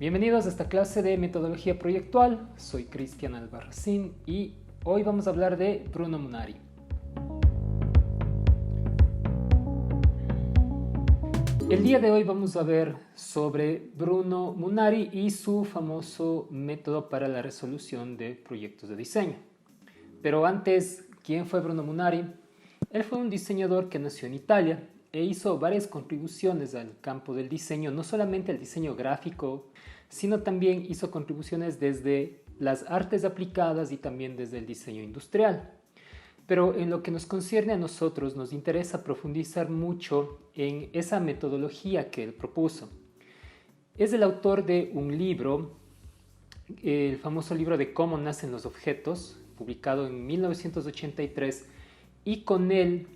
Bienvenidos a esta clase de metodología proyectual. Soy Cristian Albarracín y hoy vamos a hablar de Bruno Munari. El día de hoy vamos a ver sobre Bruno Munari y su famoso método para la resolución de proyectos de diseño. Pero antes, ¿quién fue Bruno Munari? Él fue un diseñador que nació en Italia e hizo varias contribuciones al campo del diseño, no solamente al diseño gráfico, sino también hizo contribuciones desde las artes aplicadas y también desde el diseño industrial. Pero en lo que nos concierne a nosotros, nos interesa profundizar mucho en esa metodología que él propuso. Es el autor de un libro, el famoso libro de Cómo nacen los objetos, publicado en 1983, y con él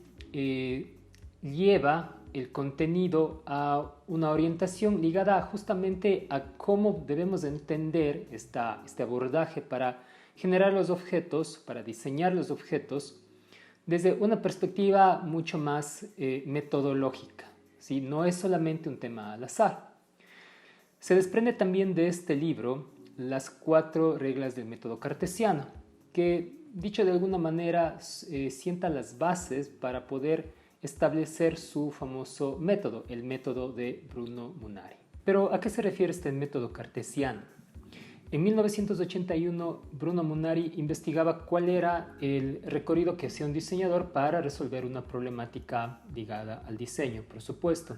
lleva el contenido a una orientación ligada justamente a cómo debemos entender este abordaje para generar los objetos, para diseñar los objetos desde una perspectiva mucho más metodológica, ¿sí? No es solamente un tema al azar. Se desprende también de este libro las 4 reglas del método cartesiano, que dicho de alguna manera sienta las bases para poder establecer su famoso método, el método de Bruno Munari. Pero ¿a qué se refiere este método cartesiano? En 1981, Bruno Munari investigaba cuál era el recorrido que hacía un diseñador para resolver una problemática ligada al diseño, por supuesto.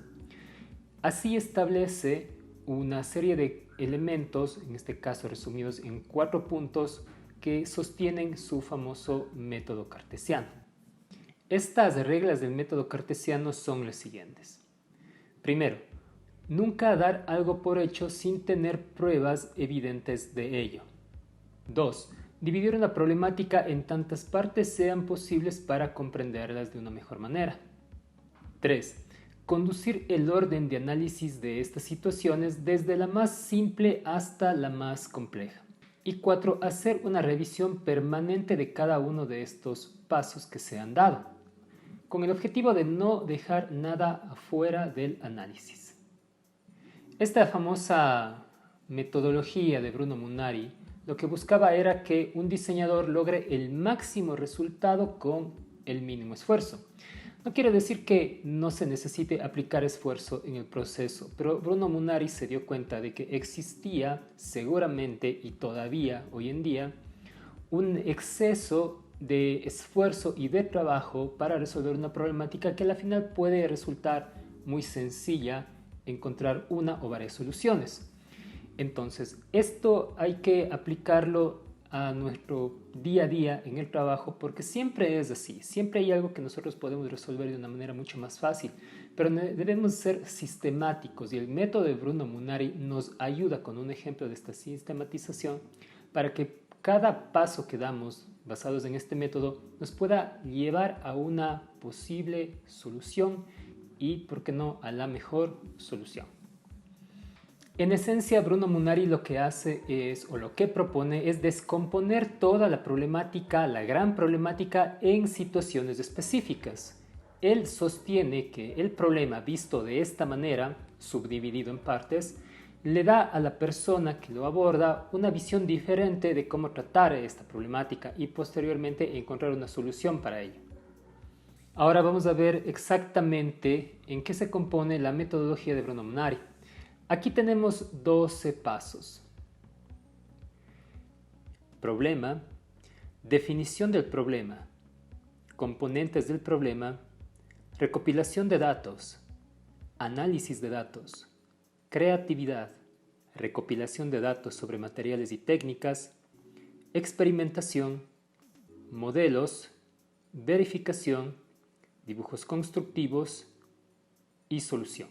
Así establece una serie de elementos, en este caso resumidos en 4 puntos, que sostienen su famoso método cartesiano. Estas reglas del método cartesiano son las siguientes. Primero, nunca dar algo por hecho sin tener pruebas evidentes de ello. 2. Dividir una problemática en tantas partes sean posibles para comprenderlas de una mejor manera. 3. Conducir el orden de análisis de estas situaciones desde la más simple hasta la más compleja. Y 4. Hacer una revisión permanente de cada uno de estos pasos que se han dado, con el objetivo de no dejar nada afuera del análisis. Esta famosa metodología de Bruno Munari lo que buscaba era que un diseñador logre el máximo resultado con el mínimo esfuerzo. No quiere decir que no se necesite aplicar esfuerzo en el proceso, pero Bruno Munari se dio cuenta de que existía seguramente y todavía hoy en día un exceso de esfuerzo y de trabajo para resolver una problemática que al final puede resultar muy sencilla encontrar una o varias soluciones. Entonces, esto hay que aplicarlo a nuestro día a día en el trabajo porque siempre es así, siempre hay algo que nosotros podemos resolver de una manera mucho más fácil, pero debemos ser sistemáticos y el método de Bruno Munari nos ayuda con un ejemplo de esta sistematización para que cada paso que damos basados en este método nos pueda llevar a una posible solución y, ¿por qué no?, a la mejor solución. En esencia, Bruno Munari lo que hace o lo que propone es descomponer toda la problemática, la gran problemática, en situaciones específicas. Él sostiene que el problema visto de esta manera, subdividido en partes, le da a la persona que lo aborda una visión diferente de cómo tratar esta problemática y posteriormente encontrar una solución para ello. Ahora vamos a ver exactamente en qué se compone la metodología de Bruno Munari. Aquí tenemos 12 pasos. Problema, definición del problema, componentes del problema, recopilación de datos, análisis de datos, creatividad, recopilación de datos sobre materiales y técnicas, experimentación, modelos, verificación, dibujos constructivos y solución.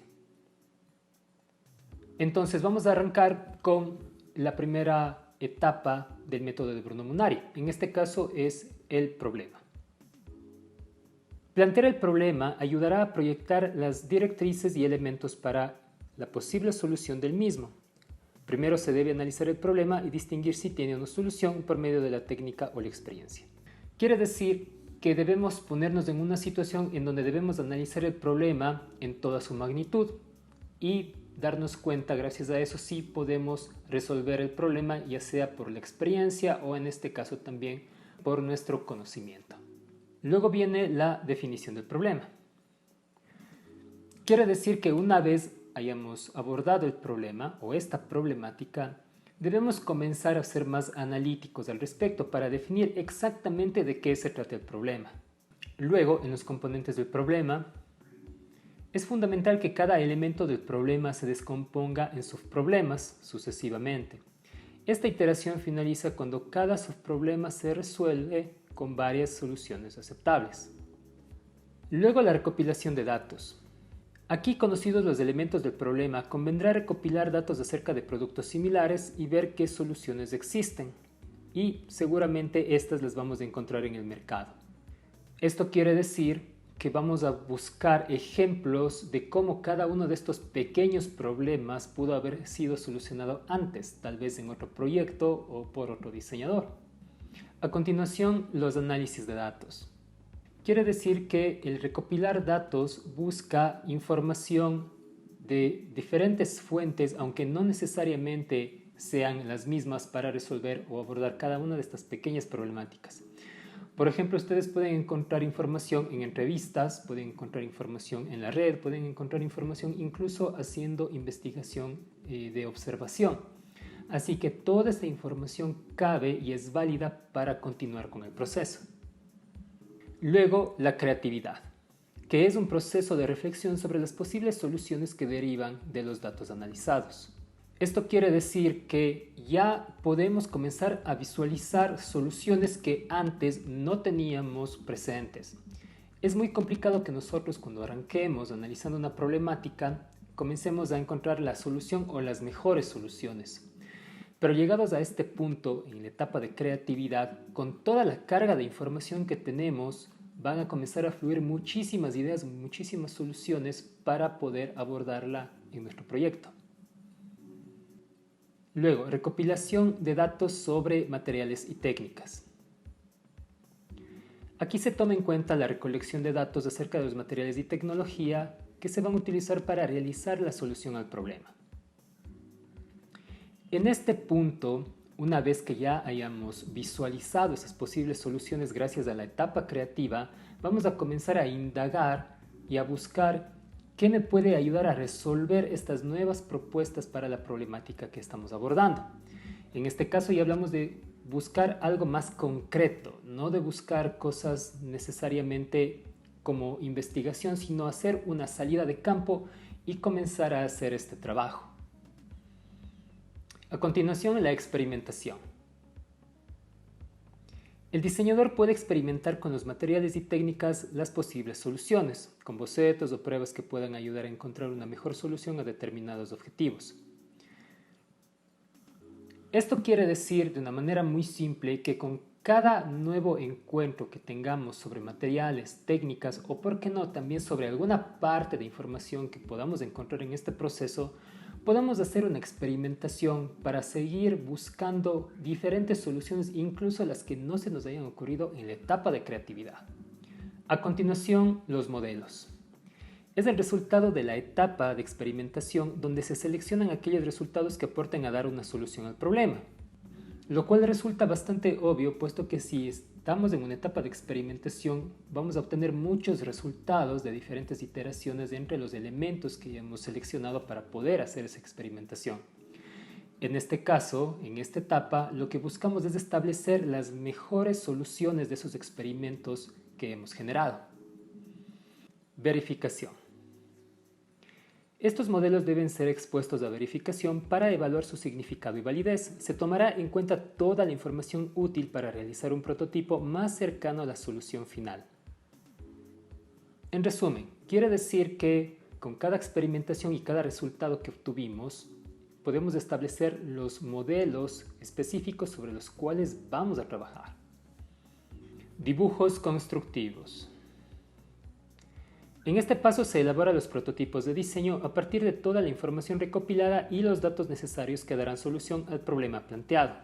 Entonces vamos a arrancar con la primera etapa del método de Bruno Munari. En este caso es el problema. Plantear el problema ayudará a proyectar las directrices y elementos para la posible solución del mismo. Primero se debe analizar el problema y distinguir si tiene una solución por medio de la técnica o la experiencia. Quiere decir que debemos ponernos en una situación en donde debemos analizar el problema en toda su magnitud y darnos cuenta, gracias a eso sí podemos resolver el problema, ya sea por la experiencia o en este caso también por nuestro conocimiento. Luego viene la definición del problema. Quiere decir que una vez hayamos abordado el problema o esta problemática, debemos comenzar a ser más analíticos al respecto para definir exactamente de qué se trata el problema. Luego, en los componentes del problema, es fundamental que cada elemento del problema se descomponga en subproblemas sucesivamente. Esta iteración finaliza cuando cada subproblema se resuelve con varias soluciones aceptables. Luego, la recopilación de datos. Aquí, conocidos los elementos del problema, convendrá recopilar datos acerca de productos similares y ver qué soluciones existen. Y seguramente estas las vamos a encontrar en el mercado. Esto quiere decir que vamos a buscar ejemplos de cómo cada uno de estos pequeños problemas pudo haber sido solucionado antes, tal vez en otro proyecto o por otro diseñador. A continuación, los análisis de datos. Quiere decir que el recopilar datos busca información de diferentes fuentes, aunque no necesariamente sean las mismas para resolver o abordar cada una de estas pequeñas problemáticas. Por ejemplo, ustedes pueden encontrar información en entrevistas, pueden encontrar información en la red, pueden encontrar información incluso haciendo investigación de observación. Así que toda esta información cabe y es válida para continuar con el proceso. Luego, la creatividad, que es un proceso de reflexión sobre las posibles soluciones que derivan de los datos analizados. Esto quiere decir que ya podemos comenzar a visualizar soluciones que antes no teníamos presentes. Es muy complicado que nosotros, cuando arranquemos analizando una problemática, comencemos a encontrar la solución o las mejores soluciones. Pero llegados a este punto, en la etapa de creatividad, con toda la carga de información que tenemos, van a comenzar a fluir muchísimas ideas, muchísimas soluciones para poder abordarla en nuestro proyecto. Luego, recopilación de datos sobre materiales y técnicas. Aquí se toma en cuenta la recolección de datos acerca de los materiales y tecnología que se van a utilizar para realizar la solución al problema. En este punto, una vez que ya hayamos visualizado esas posibles soluciones gracias a la etapa creativa, vamos a comenzar a indagar y a buscar qué me puede ayudar a resolver estas nuevas propuestas para la problemática que estamos abordando. En este caso ya hablamos de buscar algo más concreto, no de buscar cosas necesariamente como investigación, sino hacer una salida de campo y comenzar a hacer este trabajo. A continuación, la experimentación. El diseñador puede experimentar con los materiales y técnicas las posibles soluciones, con bocetos o pruebas que puedan ayudar a encontrar una mejor solución a determinados objetivos. Esto quiere decir de una manera muy simple que con cada nuevo encuentro que tengamos sobre materiales, técnicas o, por qué no, también sobre alguna parte de información que podamos encontrar en este proceso, podemos hacer una experimentación para seguir buscando diferentes soluciones, incluso las que no se nos hayan ocurrido en la etapa de creatividad. A continuación, los modelos. Es el resultado de la etapa de experimentación donde se seleccionan aquellos resultados que aporten a dar una solución al problema, lo cual resulta bastante obvio, puesto que si estamos en una etapa de experimentación vamos a obtener muchos resultados de diferentes iteraciones entre los elementos que ya hemos seleccionado para poder hacer esa experimentación. En este caso, en esta etapa, lo que buscamos es establecer las mejores soluciones de esos experimentos que hemos generado. Verificación. Estos modelos deben ser expuestos a verificación para evaluar su significado y validez. Se tomará en cuenta toda la información útil para realizar un prototipo más cercano a la solución final. En resumen, quiere decir que con cada experimentación y cada resultado que obtuvimos, podemos establecer los modelos específicos sobre los cuales vamos a trabajar. Dibujos constructivos. En este paso se elaboran los prototipos de diseño a partir de toda la información recopilada y los datos necesarios que darán solución al problema planteado.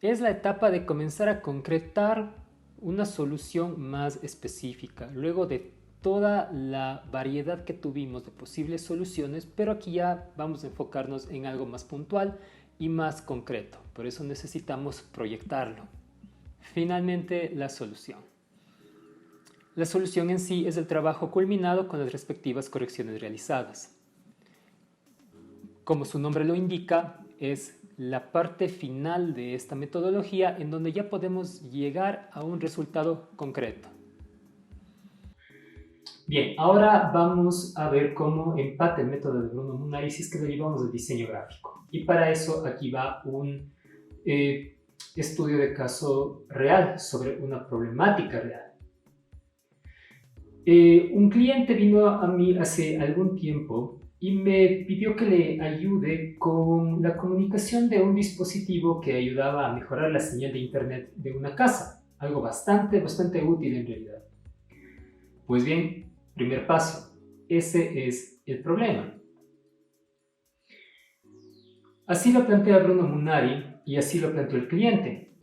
Es la etapa de comenzar a concretar una solución más específica, luego de toda la variedad que tuvimos de posibles soluciones, pero aquí ya vamos a enfocarnos en algo más puntual y más concreto. Por eso necesitamos proyectarlo. Finalmente, la solución. La solución en sí es el trabajo culminado con las respectivas correcciones realizadas. Como su nombre lo indica, es la parte final de esta metodología en donde ya podemos llegar a un resultado concreto. Bien, ahora vamos a ver cómo empata el método de Bruno Munari si es que lo llevamos al diseño gráfico. Y para eso aquí va un estudio de caso real sobre una problemática real. Un cliente vino a mí hace algún tiempo y me pidió que le ayude con la comunicación de un dispositivo que ayudaba a mejorar la señal de internet de una casa. Algo bastante útil en realidad. Pues bien, primer paso, ese es el problema. Así lo plantea Bruno Munari y así lo planteó el cliente.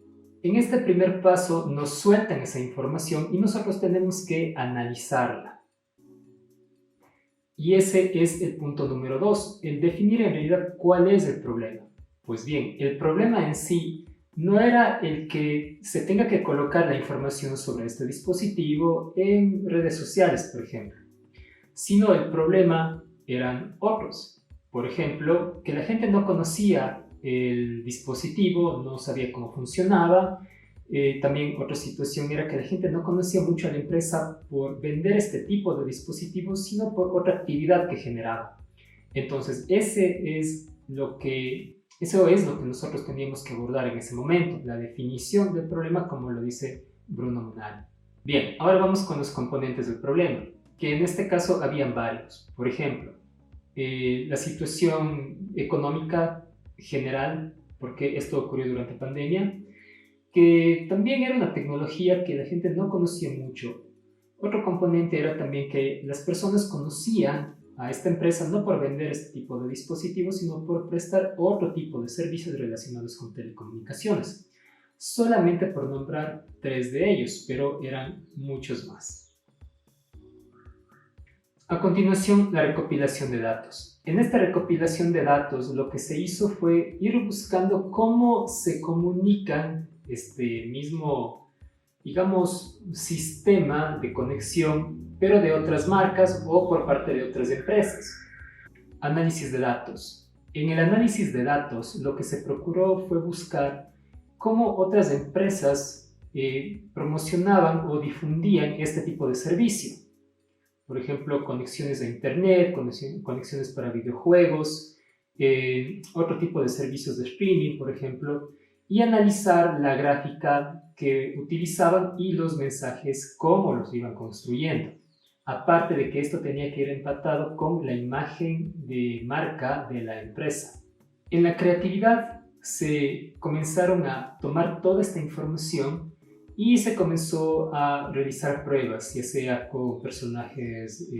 En este primer paso nos sueltan esa información y nosotros tenemos que analizarla. Y ese es el punto número 2, el definir en realidad cuál es el problema. Pues bien, el problema en sí no era el que se tenga que colocar la información sobre este dispositivo en redes sociales, por ejemplo, sino el problema eran otros. Por ejemplo, que la gente no conocía el dispositivo, no sabía cómo funcionaba. También otra situación era que la gente no conocía mucho a la empresa por vender este tipo de dispositivos, sino por otra actividad que generaba. Entonces, eso es lo que nosotros teníamos que abordar en ese momento, la definición del problema, como lo dice Bruno Munari. Bien, ahora vamos con los componentes del problema, que en este caso habían varios. Por ejemplo, la situación económica general, porque esto ocurrió durante pandemia, que también era una tecnología que la gente no conocía mucho. Otro componente era también que las personas conocían a esta empresa no por vender este tipo de dispositivos, sino por prestar otro tipo de servicios relacionados con telecomunicaciones. Solamente por nombrar 3 de ellos, pero eran muchos más. A continuación, la recopilación de datos. En esta recopilación de datos, lo que se hizo fue ir buscando cómo se comunican este mismo, digamos, sistema de conexión, pero de otras marcas o por parte de otras empresas. Análisis de datos. En el análisis de datos, lo que se procuró fue buscar cómo otras empresas promocionaban o difundían este tipo de servicio. Por ejemplo, conexiones a internet, conexiones para videojuegos, otro tipo de servicios de streaming, por ejemplo, y analizar la gráfica que utilizaban y los mensajes, cómo los iban construyendo. Aparte de que esto tenía que ir empatado con la imagen de marca de la empresa. En la creatividad se comenzaron a tomar toda esta información y se comenzó a realizar pruebas, ya sea con personajes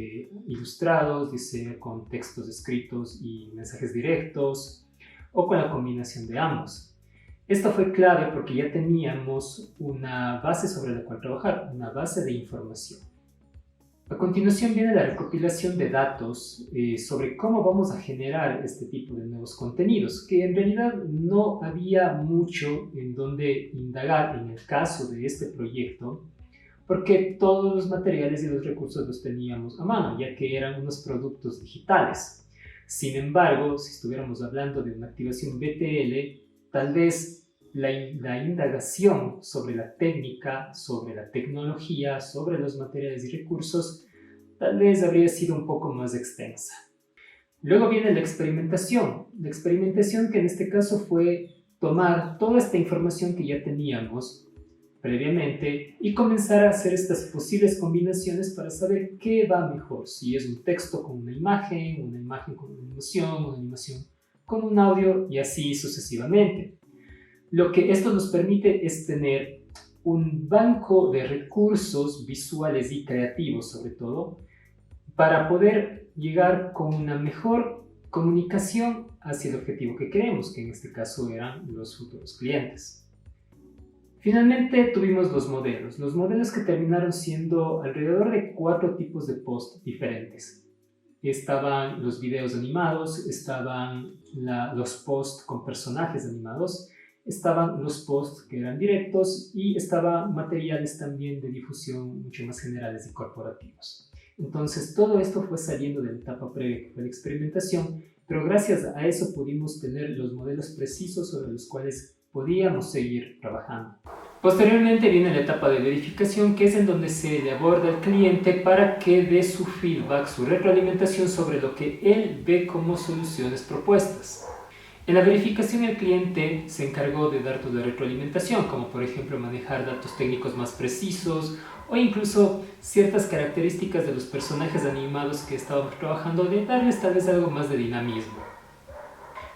ilustrados, ya sea con textos escritos y mensajes directos, o con la combinación de ambos. Esto fue clave porque ya teníamos una base sobre la cual trabajar, una base de información. A continuación viene la recopilación de datos sobre cómo vamos a generar este tipo de nuevos contenidos, que en realidad no había mucho en donde indagar en el caso de este proyecto, porque todos los materiales y los recursos los teníamos a mano, ya que eran unos productos digitales. Sin embargo, si estuviéramos hablando de una activación BTL, tal vez la indagación sobre la técnica, sobre la tecnología, sobre los materiales y recursos, tal vez habría sido un poco más extensa. Luego viene la experimentación. La experimentación que en este caso fue tomar toda esta información que ya teníamos previamente y comenzar a hacer estas posibles combinaciones para saber qué va mejor. Si es un texto con una imagen con una animación con un audio y así sucesivamente. Lo que esto nos permite es tener un banco de recursos visuales y creativos, sobre todo, para poder llegar con una mejor comunicación hacia el objetivo que queremos, que en este caso eran los futuros clientes. Finalmente tuvimos los modelos que terminaron siendo alrededor de 4 tipos de post diferentes. Estaban los videos animados, estaban los posts con personajes animados, estaban los posts que eran directos y estaban materiales también de difusión mucho más generales y corporativos. Entonces todo esto fue saliendo de la etapa previa que fue la experimentación, pero gracias a eso pudimos tener los modelos precisos sobre los cuales podíamos seguir trabajando. Posteriormente viene la etapa de verificación, que es en donde se le aborda al cliente para que dé su feedback, su retroalimentación sobre lo que él ve como soluciones propuestas. En la verificación el cliente se encargó de dar toda la retroalimentación, como por ejemplo manejar datos técnicos más precisos o incluso ciertas características de los personajes animados que estábamos trabajando, de darles tal vez algo más de dinamismo.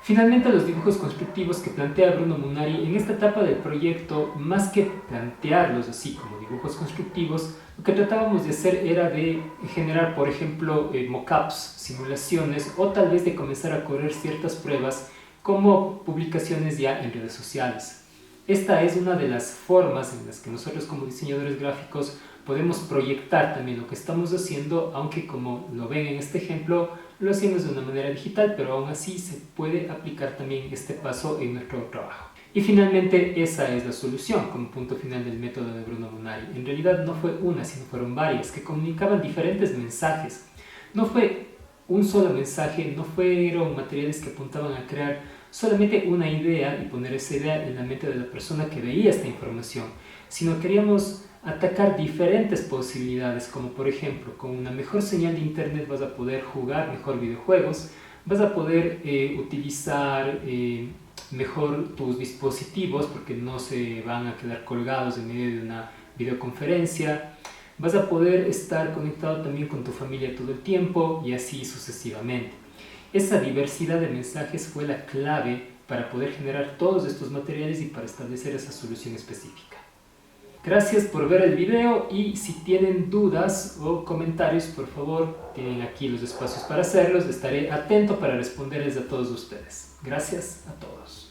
Finalmente, los dibujos constructivos que plantea Bruno Munari en esta etapa del proyecto, más que plantearlos así como dibujos constructivos, lo que tratábamos de hacer era de generar, por ejemplo, mockups, simulaciones, o tal vez de comenzar a correr ciertas pruebas como publicaciones ya en redes sociales. Esta es una de las formas en las que nosotros como diseñadores gráficos podemos proyectar también lo que estamos haciendo, aunque como lo ven en este ejemplo, lo hacemos de una manera digital, pero aún así se puede aplicar también este paso en nuestro trabajo. Y finalmente esa es la solución como punto final del método de Bruno Munari. En realidad no fue una, sino fueron varias que comunicaban diferentes mensajes. No fue un solo mensaje, no fueron materiales que apuntaban a crear solamente una idea y poner esa idea en la mente de la persona que veía esta información, sino queríamos atacar diferentes posibilidades, como por ejemplo, con una mejor señal de internet vas a poder jugar mejor videojuegos, vas a poder utilizar mejor tus dispositivos porque no se van a quedar colgados en medio de una videoconferencia, vas a poder estar conectado también con tu familia todo el tiempo y así sucesivamente. Esa diversidad de mensajes fue la clave para poder generar todos estos materiales y para establecer esa solución específica. Gracias por ver el video y si tienen dudas o comentarios, por favor, tienen aquí los espacios para hacerlos. Estaré atento para responderles a todos ustedes. Gracias a todos.